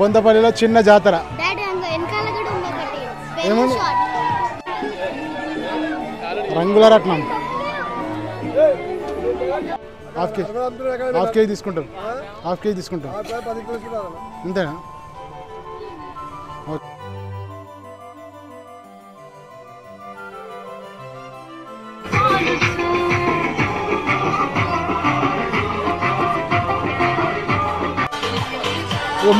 బొంతపల్లిలో చిన్న జాతర ఏముంది రంగుల రత్నం హాఫ్ కేజీ తీసుకుంటాం అంతేనా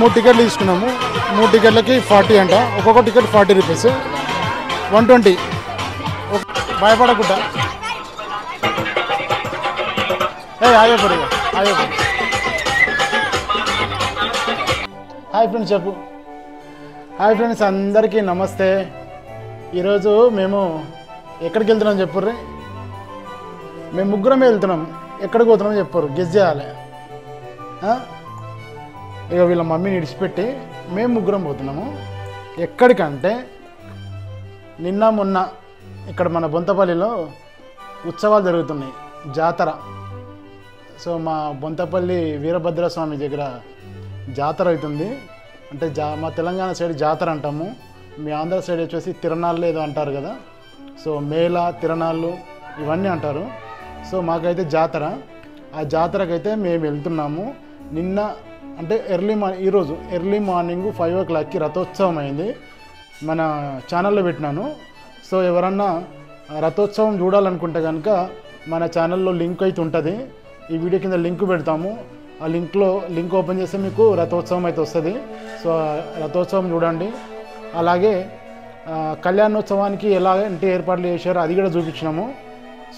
మూడు టికెట్లు తీసుకున్నాము 3 టికెట్లకి 40 అంట ఒక్కొక్క టికెట్ 40 రూపీస్ 120 భయపడకుండా ఆయోపడి హాయ్ ఫ్రెండ్స్ చెప్పు హాయ్ ఫ్రెండ్స్ అందరికీ నమస్తే ఈరోజు మేము ఎక్కడికి వెళ్తున్నాం చెప్పుర్రి మేము ముగ్గురమే వెళ్తున్నాం ఎక్కడికి పోతున్నాం చెప్పుర్రు గెస్ చేయాలి ఇక వీళ్ళ మమ్మీని విడిచిపెట్టి మేము ముగ్గురం పోతున్నాము ఎక్కడికంటే నిన్న మొన్న ఇక్కడ మన బొంతపల్లిలో ఉత్సవాలు జరుగుతున్నాయి జాతర సో మా బొంతపల్లి వీరభద్రస్వామి దగ్గర జాతర అవుతుంది అంటే మా తెలంగాణ సైడ్ జాతర అంటాము మీ ఆంధ్ర సైడ్ వచ్చేసి తిరణాళ్ళు ఏదో అంటారు కదా సో మేళ తిరణాళ్ళు ఇవన్నీ అంటారు సో మాకైతే జాతర ఆ జాతరకైతే మేము వెళ్తున్నాము నిన్న అంటే ఈరోజు ఎర్లీ మార్నింగ్ 5 o'clockకి రథోత్సవం అయింది మన ఛానల్లో పెట్టినాను సో ఎవరన్నా రథోత్సవం చూడాలనుకుంటే కనుక మన ఛానల్లో లింక్ అయితే ఉంటుంది ఈ వీడియో కింద లింక్ పెడతాము ఆ లింక్ ఓపెన్ చేస్తే మీకు రథోత్సవం అయితే వస్తుంది సో రథోత్సవం చూడండి అలాగే కళ్యాణోత్సవానికి ఎలాంటి ఏర్పాట్లు చేశారో అది కూడా చూపించినాము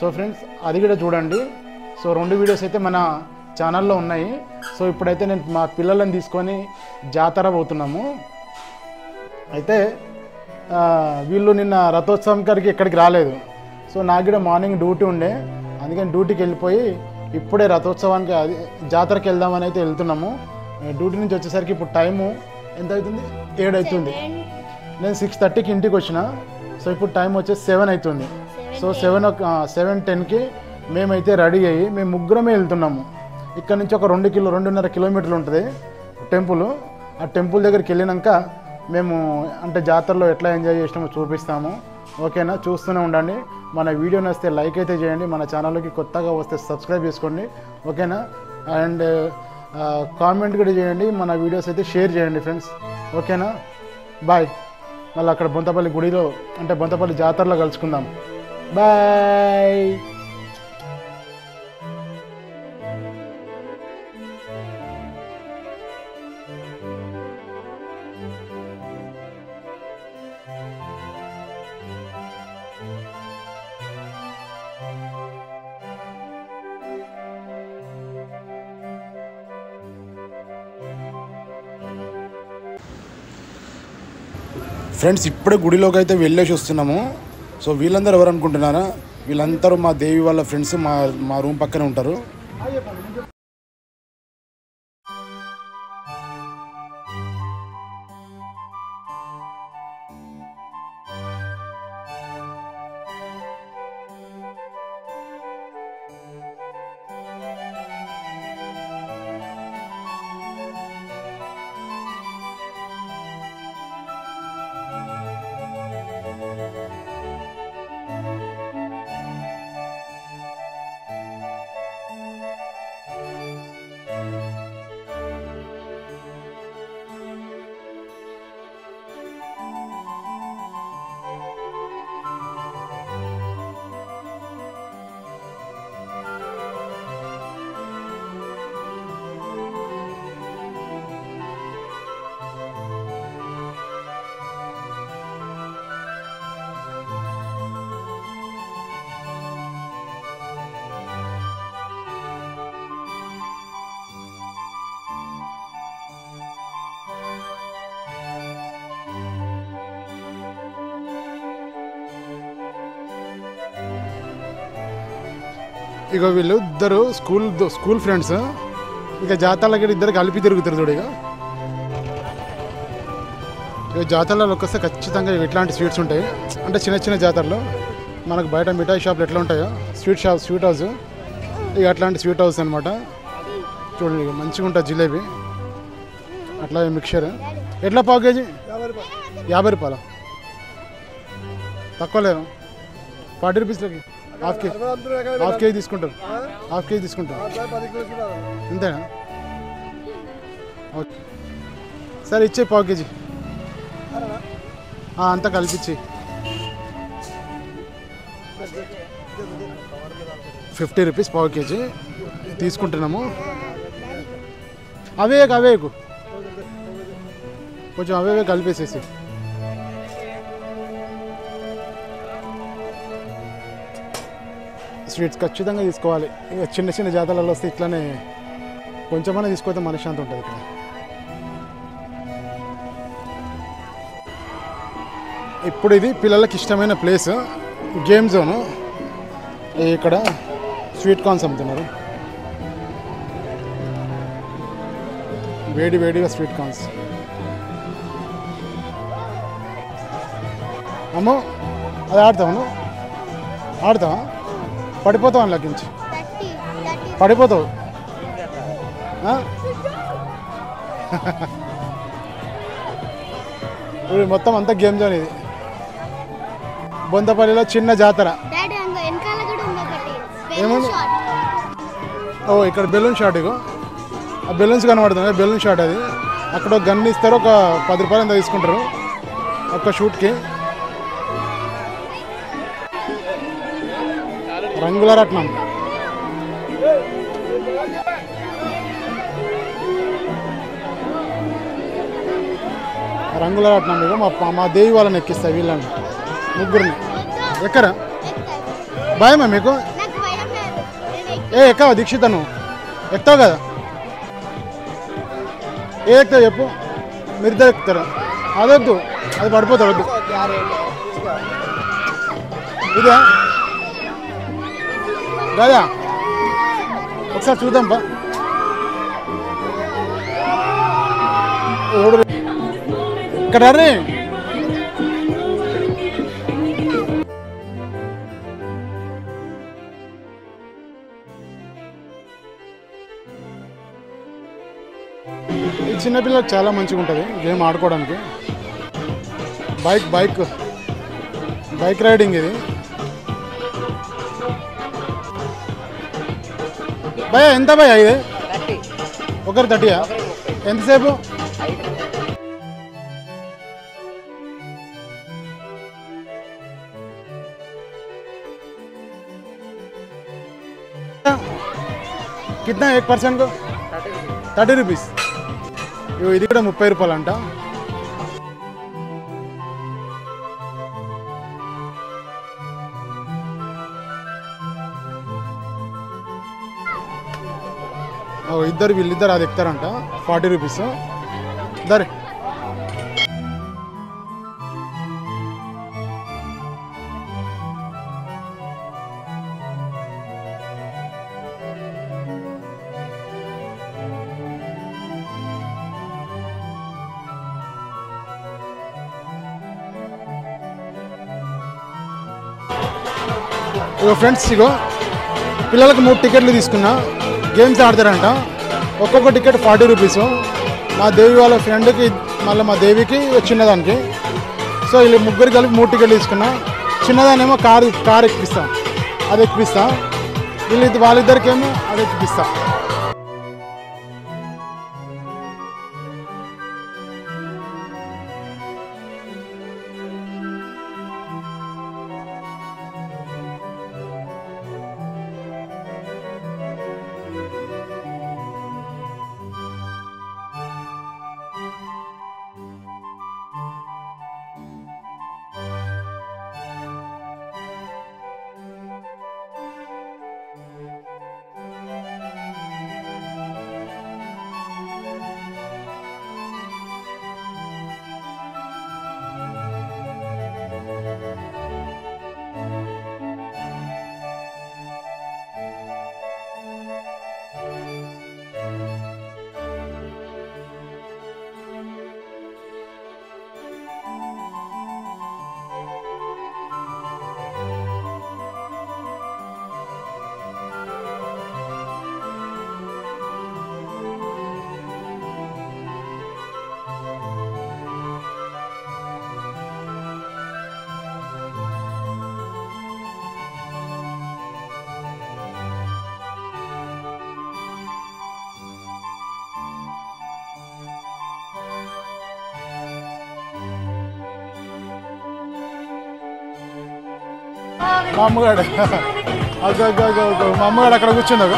సో ఫ్రెండ్స్ అది కూడా చూడండి సో 2 వీడియోస్ అయితే మన ఛానల్లో ఉన్నాయి సో ఇప్పుడైతే నేను మా పిల్లలను తీసుకొని జాతర పోతున్నాము అయితే వీళ్ళు నిన్న రథోత్సవం గారికి ఎక్కడికి రాలేదు సో నాకు కూడా మార్నింగ్ డ్యూటీ ఉండే అందుకని డ్యూటీకి వెళ్ళిపోయి ఇప్పుడే రథోత్సవానికి జాతరకి వెళ్దామని అయితే వెళ్తున్నాము డ్యూటీ నుంచి వచ్చేసరికి ఇప్పుడు టైము ఎంత అవుతుంది 7 అవుతుంది నేను 6:30కి ఇంటికి వచ్చిన సో ఇప్పుడు టైం వచ్చేసి 7 అవుతుంది సో 7:10కి మేమైతే రెడీ అయ్యి మేము ముగ్గురమే వెళ్తున్నాము ఇక్కడ నుంచి ఒక 2.5 కిలోమీటర్లు ఉంటుంది టెంపుల్ ఆ టెంపుల్ దగ్గరికి వెళ్ళినాక మేము అంటే జాతరలో ఎట్లా ఎంజాయ్ చేసినామో చూపిస్తాము ఓకేనా చూస్తూనే ఉండండి మన వీడియో నచ్చితే లైక్ అయితే చేయండి మన ఛానల్లోకి కొత్తగా వస్తే సబ్స్క్రైబ్ చేసుకోండి ఓకేనా అండ్ కామెంట్ కూడా చేయండి మన వీడియోస్ అయితే షేర్ చేయండి ఫ్రెండ్స్ ఓకేనా బాయ్ మళ్ళీ అక్కడ బొంతపల్లి గుడిలో అంటే బొంతపల్లి జాతరలో కలుసుకుందాం బాయ్ ఫ్రెండ్స్ ఇప్పుడే గుడిలోకి అయితే వెళ్ళేసి వస్తున్నాము సో వీళ్ళందరూ ఎవరు అనుకుంటున్నారా వీళ్ళందరూ మా దేవి వాళ్ళ ఫ్రెండ్స్ మా రూమ్ పక్కనే ఉంటారు ఇక వీళ్ళు ఇద్దరు స్కూల్ ఫ్రెండ్స్ ఇక జాతరలకి ఇద్దరు కలిపి తిరుగుతారు చూడు ఇక జాతరలో వస్తే ఖచ్చితంగా ఇట్లాంటి స్వీట్స్ ఉంటాయి అంటే చిన్న జాతరలో మనకు బయట మిఠాయి షాప్లు ఎట్లా ఉంటాయో స్వీట్ హౌస్ ఇక అట్లాంటి స్వీట్ హౌస్ అనమాట చూడండి మంచిగా ఉంటుంది జిలేబీ అట్లా మిక్చర్ ఎట్లా పావు కేజీ 50 రూపాయలు తక్కువ లేదు 40 రూపీస్లకి హాఫ్ కేజీ తీసుకుంటారు అంతేనా ఓకే సరే ఇచ్చే పావు కేజీ అంతా కలిపించి 50 రూపీస్ పావు కేజీ తీసుకుంటున్నాము. అవే కొంచెం అవే కలిపేసేసి స్వీట్స్ ఖచ్చితంగా తీసుకోవాలి. ఇక చిన్న చిన్న జాతరలలో వస్తే ఇట్లానే కొంచెమైనా తీసుకోతే మనశ్శాంతి ఉంటుంది. ఇక్కడ ఇప్పుడు ఇది పిల్లలకి ఇష్టమైన ప్లేస్ గేమ్ జోను. ఇక్కడ స్వీట్ కార్న్స్ అమ్ముతున్నారు, వేడిగా స్వీట్ కార్న్స్. అమ్మో అది ఆడతావా పడిపోతావు అందులోకి నుంచి పడిపోతావు. మొత్తం అంతా గేమ్ జోన్. ఇది బొంతపల్లిలో చిన్న జాతర. ఏముంది ఇక్కడ బెలూన్ షాట్. ఇగో ఆ బెలూన్స్ కనబడుతుంది, బెలూన్ షాట్. అది అక్కడ ఒక గన్ ఇస్తారు, ఒక 10 రూపాయలు ఎంత తీసుకుంటారు ఒక్క షూట్కి. రంగుల రత్నం ఇగో మా దేవి వాళ్ళని ఎక్కిస్తాయి, వీళ్ళని ముగ్గురిని. ఎక్కరా భయమా మీకు? ఎక్కవా దీక్షిత? నువ్వు ఎక్కుతావు కదా, ఎక్కుతావు చెప్పు. మీరిద్దరు ఎక్కుతారా? అదొద్దు, అది పడిపోతారు, వద్దు. ఇదే కదా ఒకసారి చూద్దాం బా. ఇక్కడ రే ఈ చిన్నపిల్లలకు చాలా మంచిగా ఉంటుంది గేమ్ ఆడుకోవడానికి. బైక్ రైడింగ్ ఇది. భయ ఎంత భయ ఇది? ఒకరు 30. ఎంతసేపు? कितना 1% को 30 రూపీస్. ఇది కూడా 30 రూపాయలు అంట. వీళ్ళిద్దరు అది ఎక్కుతారంట 40 రూపీస్. దరే ఫ్రెండ్స్ ఇగో పిల్లలకు 3 టికెట్లు తీసుకున్నా. గేమ్స్ ఆడతారంట. ఒక్కొక్క టికెట్ 40 రూపీస్. మా దేవి వాళ్ళ ఫ్రెండ్కి మళ్ళీ మా దేవికి చిన్నదానికి. సో వీళ్ళు ముగ్గురు కలిపి 3 టికెట్లు తీసుకున్నా. చిన్నదానేమో కారు ఎక్కిపిస్తా, అది ఎక్కిపిస్తా. వాళ్ళిద్దరికేమో అది ఎక్కిపిస్తా. మా అమ్మగాడు మా అమ్మగాడు అక్కడ కూర్చుండు.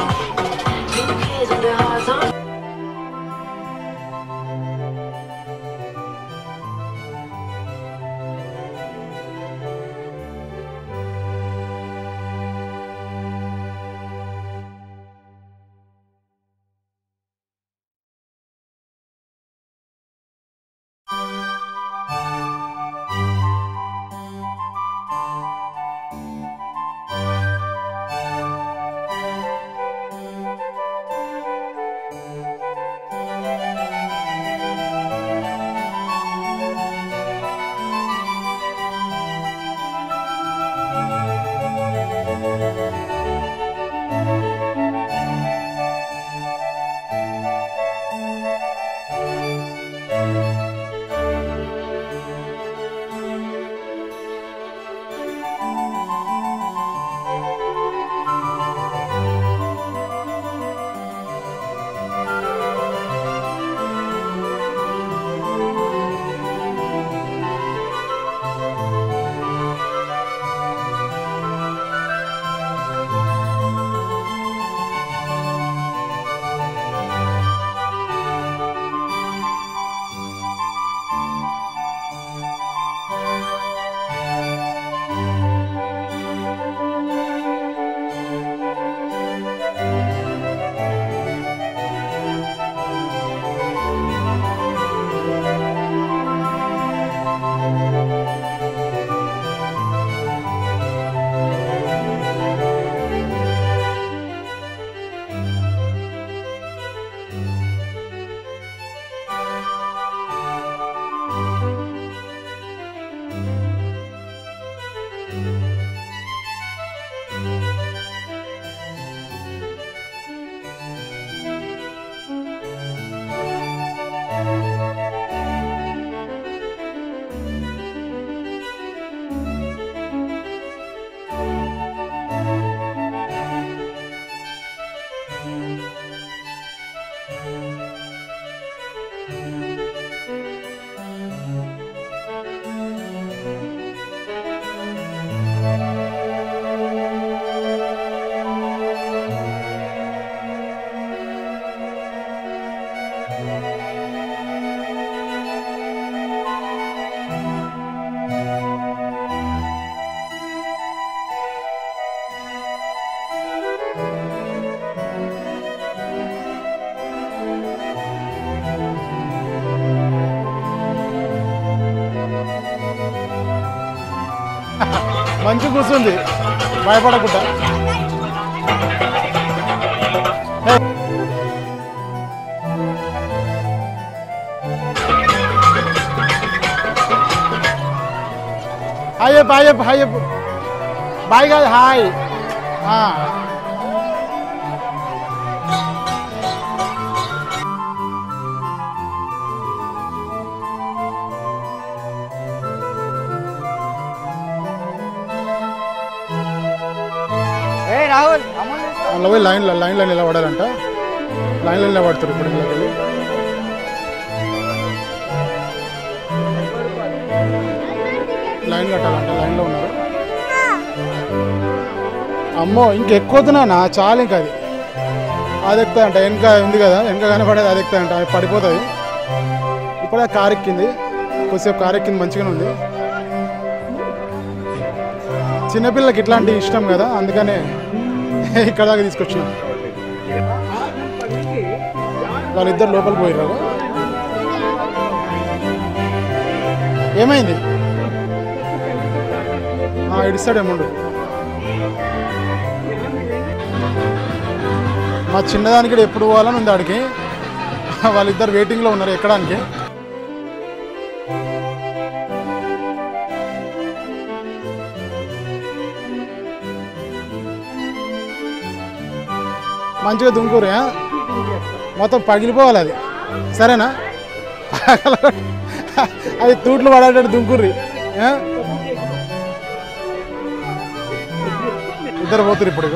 మంచి కూర్చుంది భయపడకుండా. హాయ్ చెప్పు హాయ్ చెప్పు హాయ్ చెప్పు. బాయ్ కాదు హాయ్. రాహుల్ అలా పోయి లైన్లో నిలబడాలంట. లైన్లో నిలబడతారు ఇప్పుడు ఇళ్ళకి. లైన్ కట్టాలంట. లైన్లో ఉన్నారు. అమ్మో ఇంకెక్కుతున్నానా చాలా. ఇంకా అది ఎక్కుతుందంట. వెనక ఉంది కదా, వెనక కనపడేది అది ఎక్కుతుందంట. అది పడిపోతుంది. ఇప్పుడే కారు ఎక్కింది. కొద్దిసేపు కారు ఎక్కింది, మంచిగానే ఉంది. చిన్నపిల్లలకి ఇట్లాంటి ఇష్టం కదా, అందుకనే ఇక్కడ దాకా తీసుకొచ్చినాం. వాళ్ళిద్దరు లోపలికి పోయిర్రు. ఏమైంది? ఇడిస్తాడేముండు. మా చిన్నదానికి ఎప్పుడు పోవాలని ఉంది ఆడికి. వాళ్ళిద్దరు వెయిటింగ్లో ఉన్నారు ఎక్కడానికి. మంచిగా దుంకురు, మొత్తం పగిలిపోవాలి అది. సరేనా? అది తూట్లు పడేటట్టు దుంకుర్రి. ఇద్దరు పోతురు ఇప్పుడు.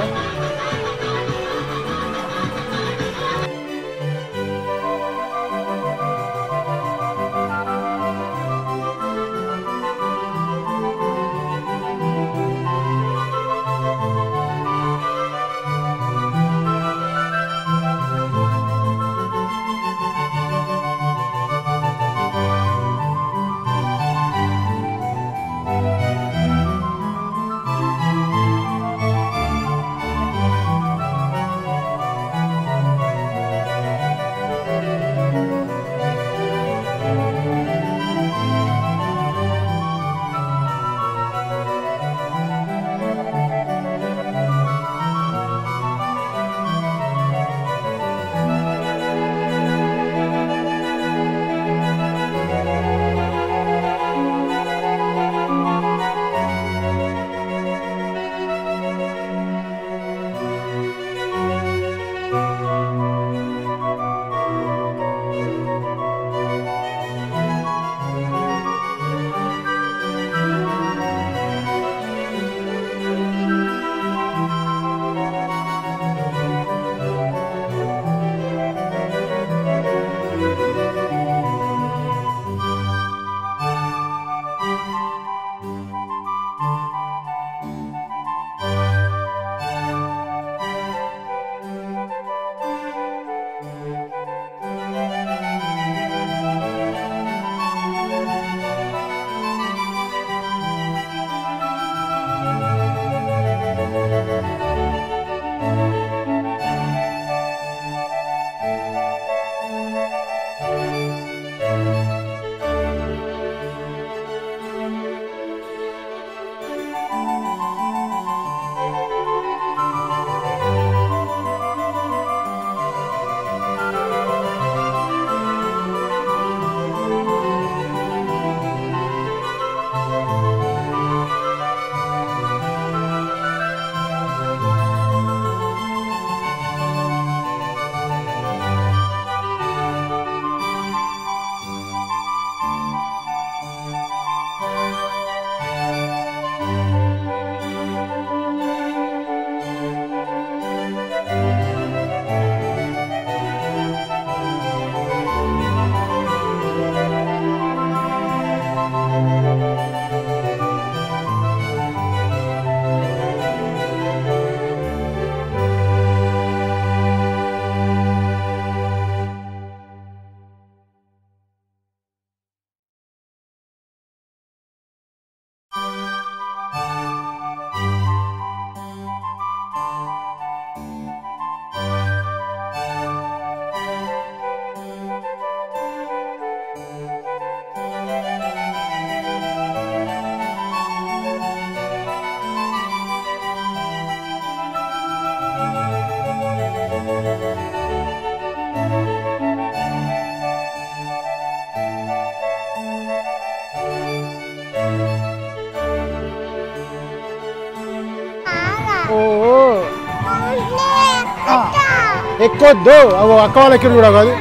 ఎక్కొద్దు. అగో అక్క వాళ్ళ ఎక్కడ కూడా కాదు,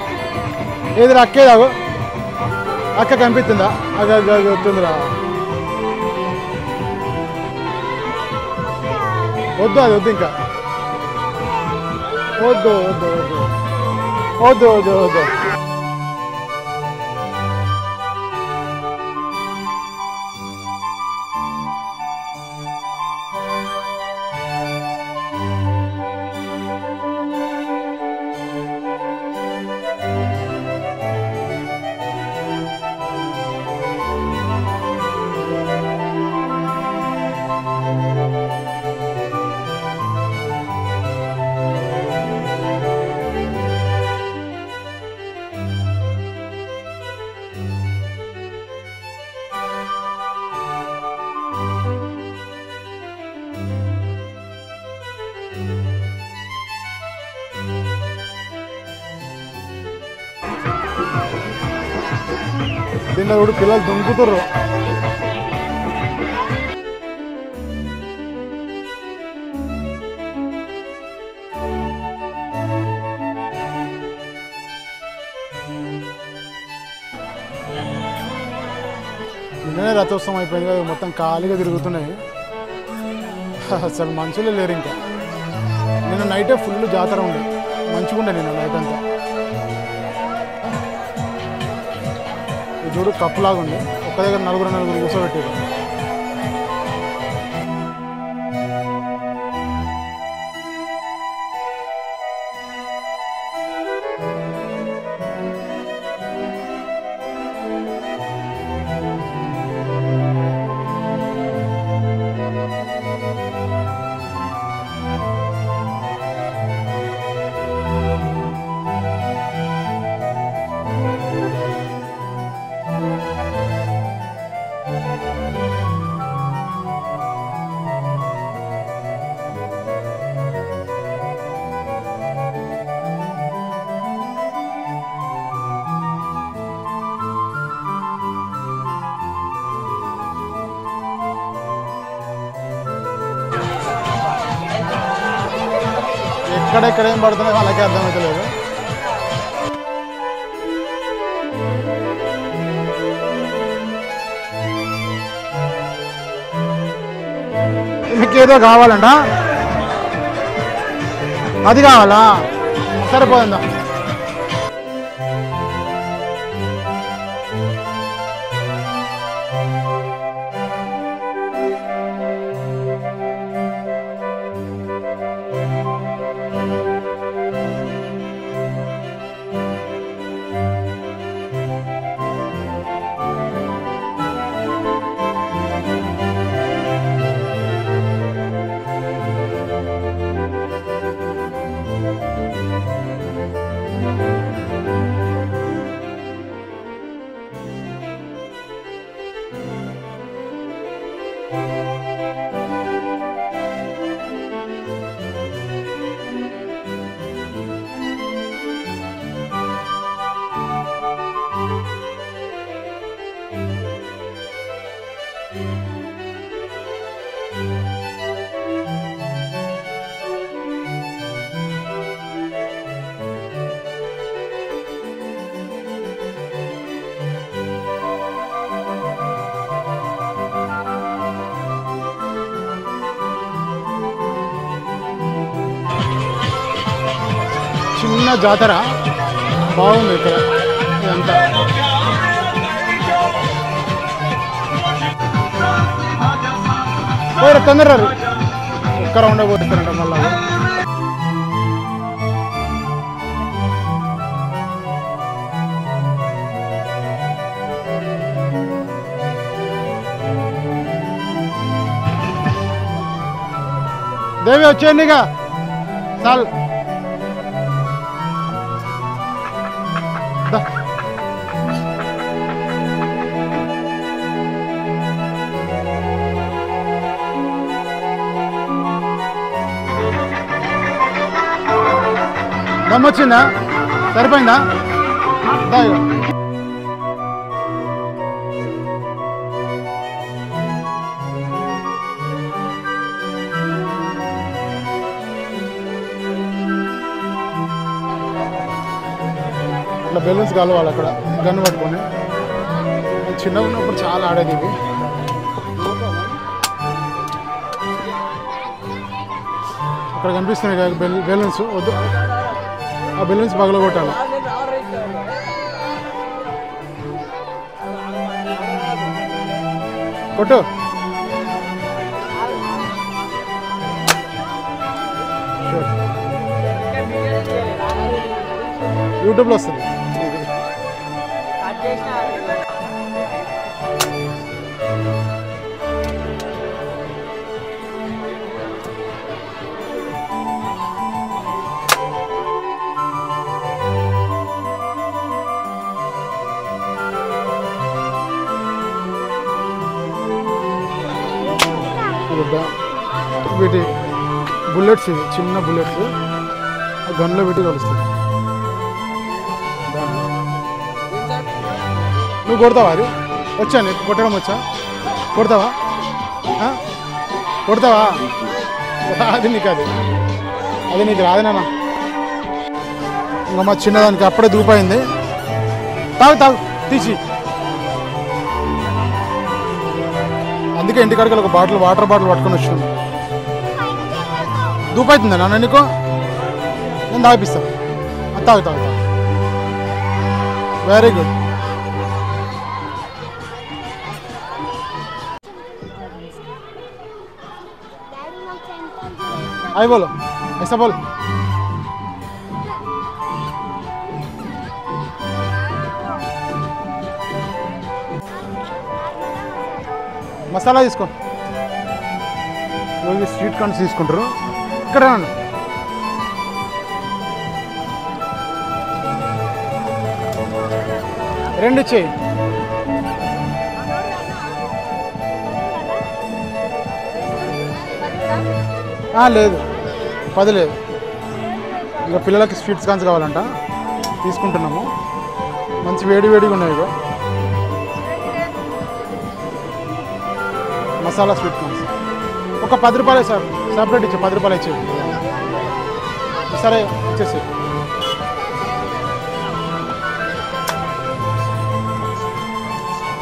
ఏది అక్కేది. అగో అక్క కనిపిస్తుందా? వస్తుందిరా. వద్దు, అది వద్దు, ఇంకా వద్దు వద్దు వద్దు వద్దు వద్దు వద్దు. దీనిలో కూడా పిల్లలు దుంకుతుర్రు. నిన్ననే రథోత్సవం అయిపోయింది కదా, మొత్తం ఖాళీగా తిరుగుతున్నాయి. అసలు మనుషులే లేరు. ఇంకా నిన్న నైటే ఫుల్ జాతర ఉండే, మంచిగా ఉండే నిన్న నైట్ అంతా. చూడు కప్పులాగా ఉంది, ఒక్క దగ్గర నలుగురు కూర్చోబెట్టారు. ఎక్కడెక్కడ ఏం పడుతున్నాయో వాళ్ళకే అర్థమవుతలేదు. మీకేదో కావాలంట, అది కావాలా? సరిపోయిందా? చిన్న జాతర బాగుంది ఇక్కడ ఇదంతా. తొందర ఒక్క రౌండే పోతారంట మళ్ళా. దేవి వచ్చేయండి ఇక చాలు. దమ్మొచ్చిందా? సరిపోయిందా? ఇట్లా బెలూన్స్ కలవాలి అక్కడ గన్ను పట్టుకొని. చిన్నగా ఉన్నప్పుడు చాలా ఆడేది ఇవి. అక్కడ కనిపిస్తున్నాయి బెలూన్స్. వద్దు, ఆ బెలూన్స్ పగలగొట్టాలి. కొట్టు. యూట్యూబ్లో వస్తుంది. వీటి బుల్లెట్స్, ఇవి చిన్న బుల్లెట్స్ గన్లో పెట్టి కలుస్తుంది. నువ్వు కొడతావా? అది వచ్చా నీకు కొట్టడం వచ్చా? కొడతావా? కొడతావా? అది నీకు అది నీకు రాదేనా? ఇంకా మా చిన్నదానికి అప్పుడే దూపైంది. తాగు తీసి. అందుకే ఇంటికాడికి ఒక వాటర్ బాటిల్ పట్టుకొని వచ్చాను. దూపైతుందా నాన్న నీకు? నేను తాగిపిస్తాను. తాగు. Very good. आई बोलो, ऐसा बोल. మసాలా తీసుకో. స్వీట్ కార్న్స్ తీసుకుంటారు. ఇక్కడ రెండు ఇచ్చేయి. లేదు, 10 లేదు. ఇంకా పిల్లలకి స్వీట్స్ కార్న్స్ కావాలంట, తీసుకుంటున్నాము. మంచి వేడిగా ఉన్నాయి. ఇగో మసాలా స్వీట్ కార్న్స్ ఒక 10 రూపాయలే సార్. సపరేట్ ఇచ్చే 10 రూపాయలు ఇచ్చేది. సరే ఇచ్చేసి.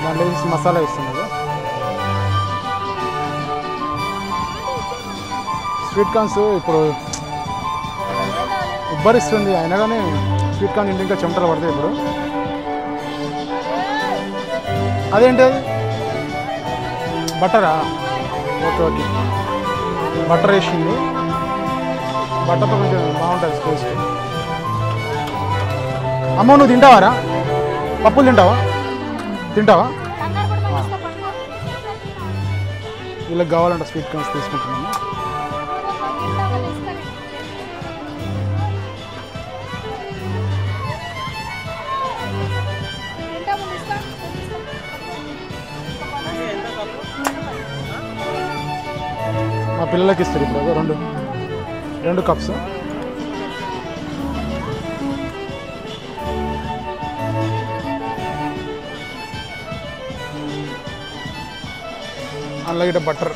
దాంట్లో మసాలా ఇస్తుంది. స్వీట్ కార్న్స్ ఇప్పుడు ఉబ్బరిస్తుంది, అయినా కానీ స్వీట్ కార్న్ ఇంటి ఇంకా చెమటలు పడతాయి ఇప్పుడు. అదేంటి అది? బటరా? ఓకే. బటర్ వేసింది. బటర్తో కొంచెం బాగుంటుంది టేస్ట్. అమ్మ నువ్వు తింటావారా? పప్పులు తింటావా? వీళ్ళకి కావాలంట స్వీట్ కార్న్స్, తీసుకుంటున్నాము. మా పిల్లలకి ఇస్తారు ఇప్పుడు రెండు కప్స్. అలాగే బటర్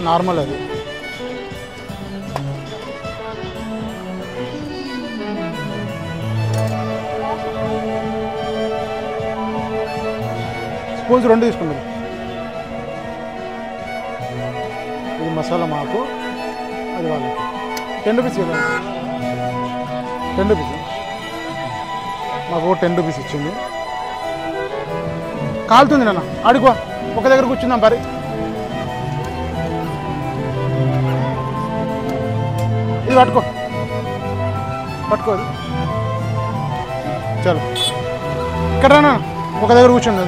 నార్మల్, అది స్పూన్స్ 2 తీసుకున్నారు. ఇది మసాలా మాకు, అది వాళ్ళకి. 10 రూపీస్ కదా, 10 రూపీస్. మాకు 10 రూపీస్ ఇచ్చింది. కాలుతుంది నాన్న, అడుగు ఒక దగ్గర కూర్చుందాం పరి. ఇది పట్టుకో చలో. ఇక్కడ రానా, ఒక దగ్గర కూర్చుంది.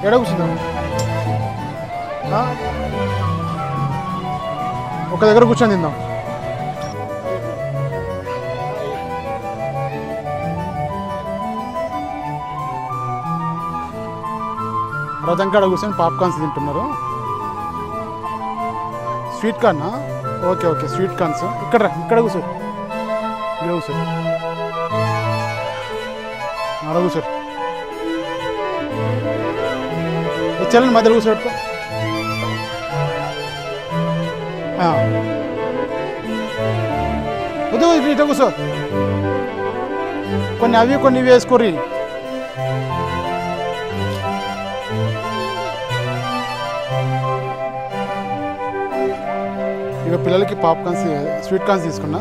ఎడ కూర్చుందాం? ఒక దగ్గర కూర్చొని తిందాం. రథంకాడ కూర్చొని పాప్కార్న్స్ తింటున్నారు. Sweet Karna? Okay sweet corns. ఇక్కడ కూర్చో. కూర్చో. చల్లని మధ్యలో కూర్చోబెట్టుకో. వద్దు, ఇట్లా కూర్చో. కొన్ని అవి కొన్ని ఇవి వేసుకోర్రి. ఇక పిల్లలకి పాప్కార్న్స్ స్వీట్ కార్న్స్ తీసుకున్నా.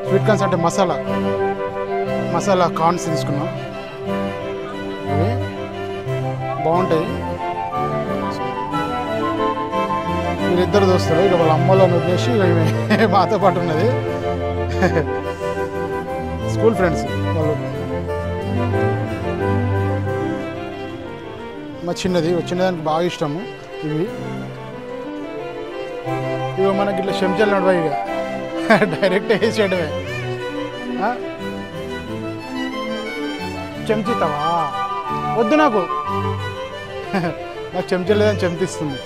స్వీట్ కార్న్స్ అంటే మసాలా కార్న్స్ తీసుకున్నా. ఇవి బాగుంటాయి. వీళ్ళిద్దరు దోస్తులు. ఇక వాళ్ళ అమ్మలో వదిలేసి మాతో పాటు ఉన్నది. స్కూల్ ఫ్రెండ్స్ వాళ్ళు. మా చిన్నదానికి బాగా ఇష్టము ఇవి. ఇవి మనకి ఇట్లా చెంచాలు నడవాయి. ఇక డైరెక్ట్ వేసేయడమే. చెంచుతావా? వద్దు నాకు చెంచా లేదని చెంతిస్తుంది.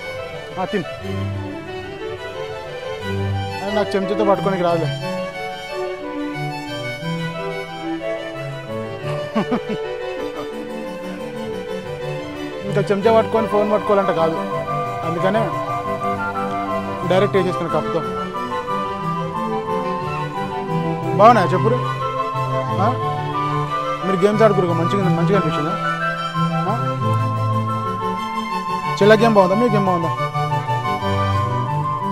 తిను. నాకు చెంచాతో పట్టుకోనికి రాదులే. ఇంకా చెంచా పట్టుకొని ఫోన్ పట్టుకోవాలంటే కాదు. అందుకనే డైరెక్ట్ వేసేస్తాను కప్తో. బాగున్నాయా చెప్పురు? మీరు గేమ్స్ ఆడుకురు మంచిగా అనిపించిందా? చెల్ల గేమ్ బాగుందా? మీ గేమ్ బాగుందా?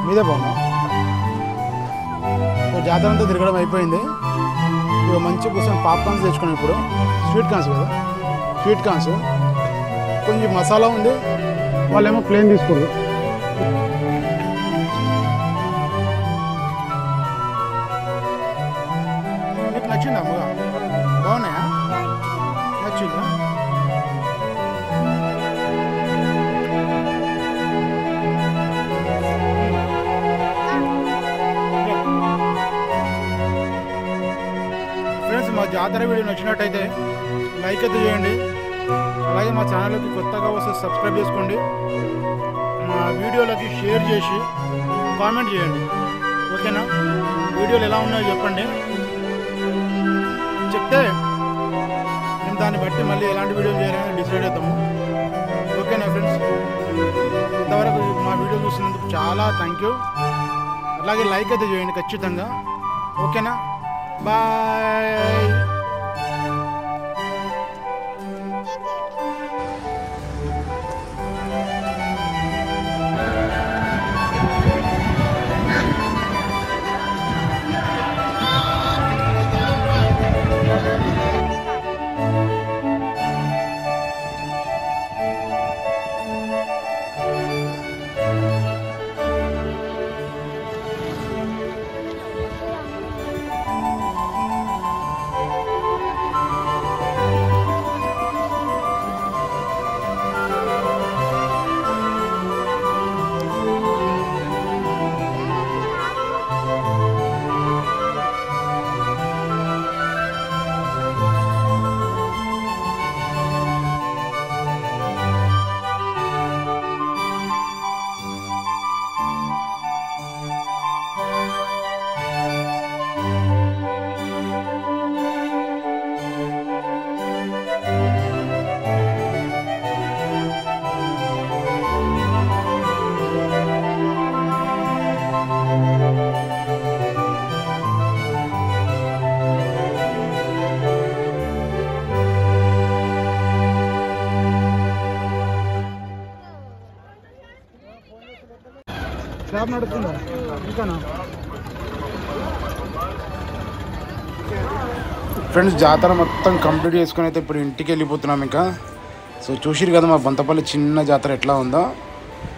మీదే బాగుందా? జాతర అంతా తిరగడం అయిపోయింది. ఇక మంచి కూర్చొని పాప్కార్న్స్ తెచ్చుకున్నాం. ఇప్పుడు స్వీట్ కార్న్స్ కదా, స్వీట్ కార్న్స్ కొంచెం మసాలా ఉంది. వాళ్ళేమో ప్లేన్ తీసుకోరు. మీకు నచ్చిందా అమ్మగా? బాగున్నాయా? నచ్చిందా? ఫ్రెండ్స్, మా జాతర వీడియో నచ్చినట్టయితే లైక్ అయితే చేయండి. అలాగే మా ఛానల్కి కొత్తగా వస్తే సబ్స్క్రైబ్ చేసుకోండి. మా వీడియోలకి షేర్ చేసి కామెంట్ చేయండి. ఓకేనా? వీడియోలు ఎలా ఉన్నాయో చెప్పండి. చెప్తే మేము దాన్ని బట్టి మళ్ళీ ఎలాంటి వీడియోలు చేయాలని డిసైడ్ అవుతాము. ఓకేనా ఫ్రెండ్స్? ఇంతవరకు మా వీడియో చూసినందుకు చాలా థ్యాంక్ యూ. అలాగే లైక్ అయితే చేయండి ఖచ్చితంగా. ఓకేనా? బాయ్. క్యాబ్ నడుతుందా ఇంకానా? ఫ్రెండ్స్, జాతర మొత్తం కంప్లీట్ చేసుకుని అయితే ఇప్పుడు ఇంటికి వెళ్ళిపోతున్నాం. ఇంకా సో చూసిరు కదా మా బొంతపల్లి చిన్న జాతర ఎట్లా ఉందో.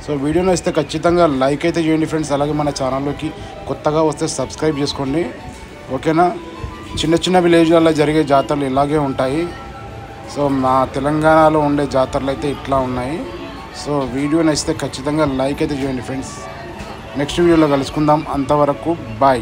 సో వీడియో నచ్చితే ఖచ్చితంగా లైక్ అయితే చేయండి ఫ్రెండ్స్. అలాగే మన ఛానల్లోకి కొత్తగా వస్తే సబ్స్క్రైబ్ చేసుకోండి. ఓకేనా? చిన్న విలేజ్లలో జరిగే జాతరలు ఇలాగే ఉంటాయి. సో మా తెలంగాణలో ఉండే జాతరలు అయితే ఇట్లా ఉన్నాయి. సో వీడియో నచ్చితే ఖచ్చితంగా లైక్ అయితే చేయండి ఫ్రెండ్స్. నెక్స్ట్ వీడియోలో కలుసుకుందాం. అంతవరకు బాయ్.